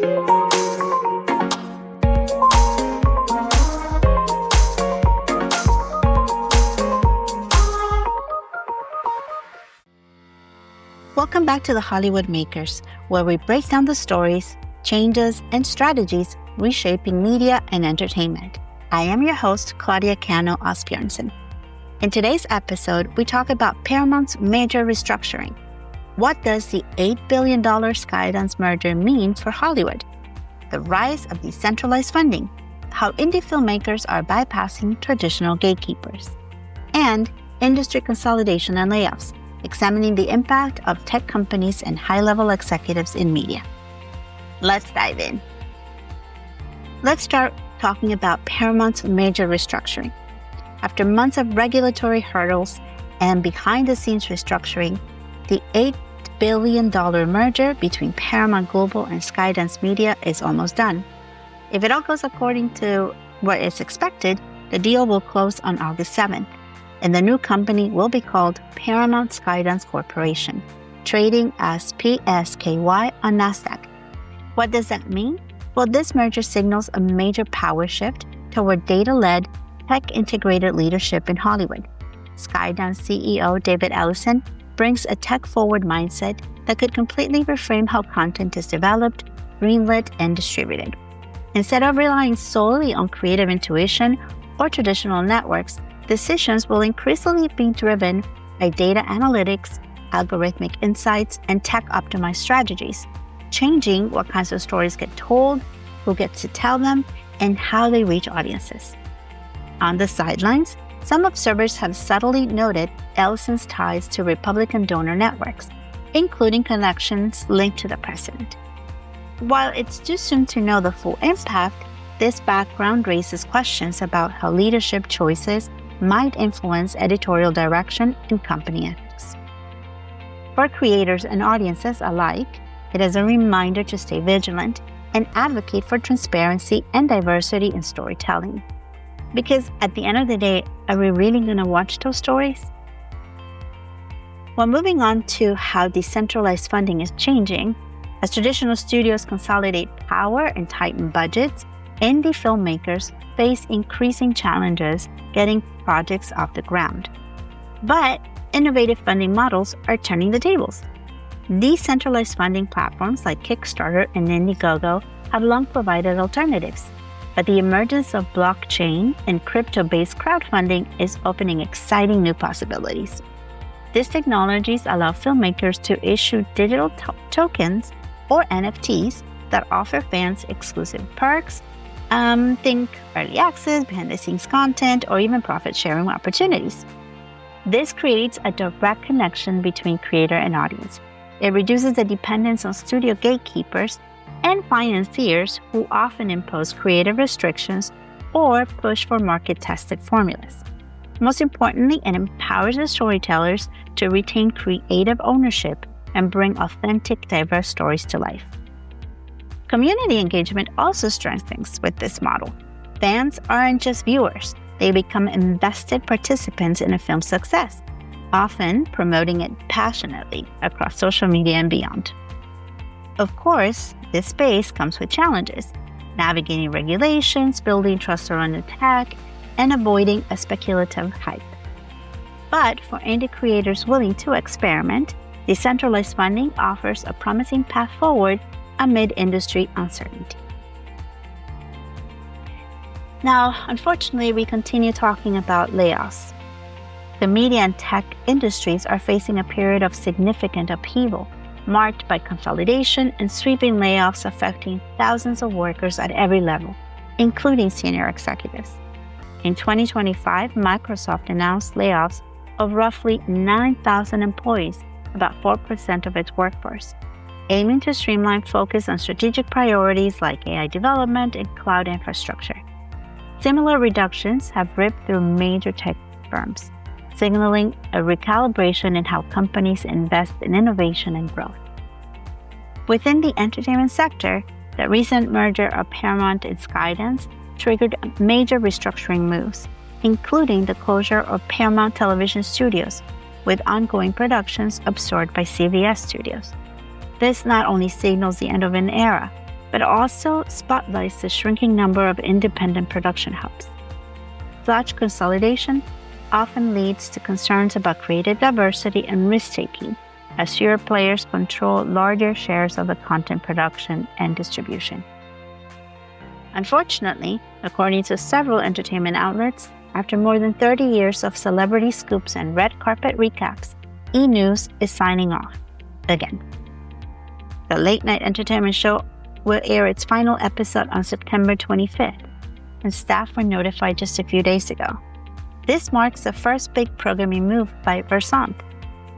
Welcome back to the Hollywood Makers, where we break down the stories, changes, and strategies reshaping media and entertainment. I am your host, Claudia Cano Asbjornsen. In today's episode, we talk about Paramount's major restructuring. What does the $8 billion Skydance merger mean for Hollywood? The rise of decentralized funding, how indie filmmakers are bypassing traditional gatekeepers, and industry consolidation and layoffs, examining the impact of tech companies and high-level executives in media. Let's dive in. Let's start talking about Paramount's major restructuring. After months of regulatory hurdles and behind-the-scenes restructuring, the $8 billion merger between Paramount Global and Skydance Media is almost done. If it all goes according to what is expected, the deal will close on August 7th. And the new company will be called Paramount Skydance Corporation, trading as PSKY on NASDAQ. What does that mean? Well, this merger signals a major power shift toward data-led, tech-integrated leadership in Hollywood. Skydance CEO David Ellison brings a tech-forward mindset that could completely reframe how content is developed, greenlit, and distributed. Instead of relying solely on creative intuition or traditional networks, decisions will increasingly be driven by data analytics, algorithmic insights, and tech-optimized strategies, changing what kinds of stories get told, who gets to tell them, and how they reach audiences. On the sidelines, some observers have subtly noted Ellison's ties to Republican donor networks, including connections linked to the president. While it's too soon to know the full impact, this background raises questions about how leadership choices might influence editorial direction and company ethics. For creators and audiences alike, it is a reminder to stay vigilant and advocate for transparency and diversity in storytelling. Because at the end of the day, are we really going to watch those stories? Well, moving on to how decentralized funding is changing, as traditional studios consolidate power and tighten budgets, indie filmmakers face increasing challenges getting projects off the ground. But innovative funding models are turning the tables. Decentralized funding platforms like Kickstarter and Indiegogo have long provided alternatives, but the emergence of blockchain and crypto-based crowdfunding is opening exciting new possibilities. These technologies allow filmmakers to issue digital tokens or NFTs that offer fans exclusive perks, think early access, behind-the-scenes content, or even profit-sharing opportunities. This creates a direct connection between creator and audience. It reduces the dependence on studio gatekeepers and financiers who often impose creative restrictions or push for market-tested formulas. Most importantly, it empowers the storytellers to retain creative ownership and bring authentic, diverse stories to life. Community engagement also strengthens with this model. Fans aren't just viewers, they become invested participants in a film's success, often promoting it passionately across social media and beyond. Of course, this space comes with challenges: navigating regulations, building trust around the tech, and avoiding a speculative hype. But for indie creators willing to experiment, decentralized funding offers a promising path forward amid industry uncertainty. Now, unfortunately, we continue talking about layoffs. The media and tech industries are facing a period of significant upheaval, marked by consolidation and sweeping layoffs affecting thousands of workers at every level, including senior executives. In 2025, Microsoft announced layoffs of roughly 9,000 employees, about 4% of its workforce, aiming to streamline focus on strategic priorities like AI development and cloud infrastructure. Similar reductions have ripped through major tech firms, signaling a recalibration in how companies invest in innovation and growth. Within the entertainment sector, the recent merger of Paramount and Skydance triggered major restructuring moves, including the closure of Paramount Television Studios, with ongoing productions absorbed by CBS Studios. This not only signals the end of an era, but also spotlights the shrinking number of independent production hubs. Such consolidation often leads to concerns about creative diversity and risk-taking, as fewer players control larger shares of the content production and distribution. Unfortunately, according to several entertainment outlets, after more than 30 years of celebrity scoops and red carpet recaps, E! News is signing off again. The late-night entertainment show will air its final episode on September 25th, and staff were notified just a few days ago. This marks the first big programming move by Versant,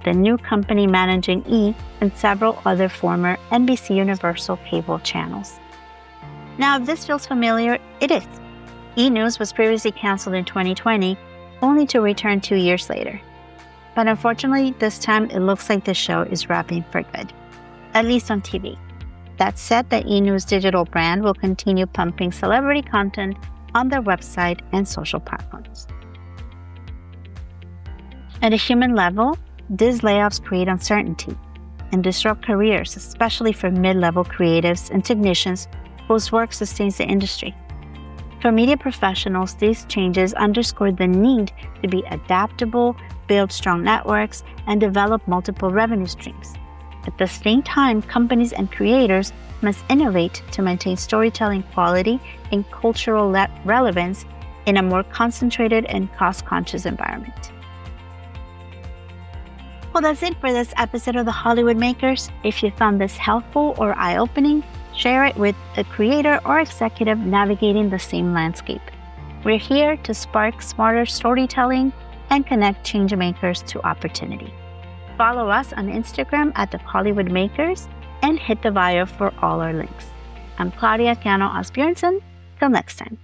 the new company managing E! And several other former NBC Universal cable channels. Now, if this feels familiar, it is. E! News was previously canceled in 2020, only to return 2 years later. But unfortunately, this time it looks like the show is wrapping for good, at least on TV. That said, the E! News digital brand will continue pumping celebrity content on their website and social platforms. At a human level, these layoffs create uncertainty and disrupt careers, especially for mid-level creatives and technicians whose work sustains the industry. For media professionals, these changes underscore the need to be adaptable, build strong networks, and develop multiple revenue streams. At the same time, companies and creators must innovate to maintain storytelling quality and cultural relevance in a more concentrated and cost-conscious environment. Well, that's it for this episode of The Hollywood Makers. If you found this helpful or eye-opening, share it with a creator or executive navigating the same landscape. We're here to spark smarter storytelling and connect change makers to opportunity. Follow us on Instagram at The Hollywood Makers and hit the bio for all our links. I'm Claudia Cano Asbjornsen. Till next time.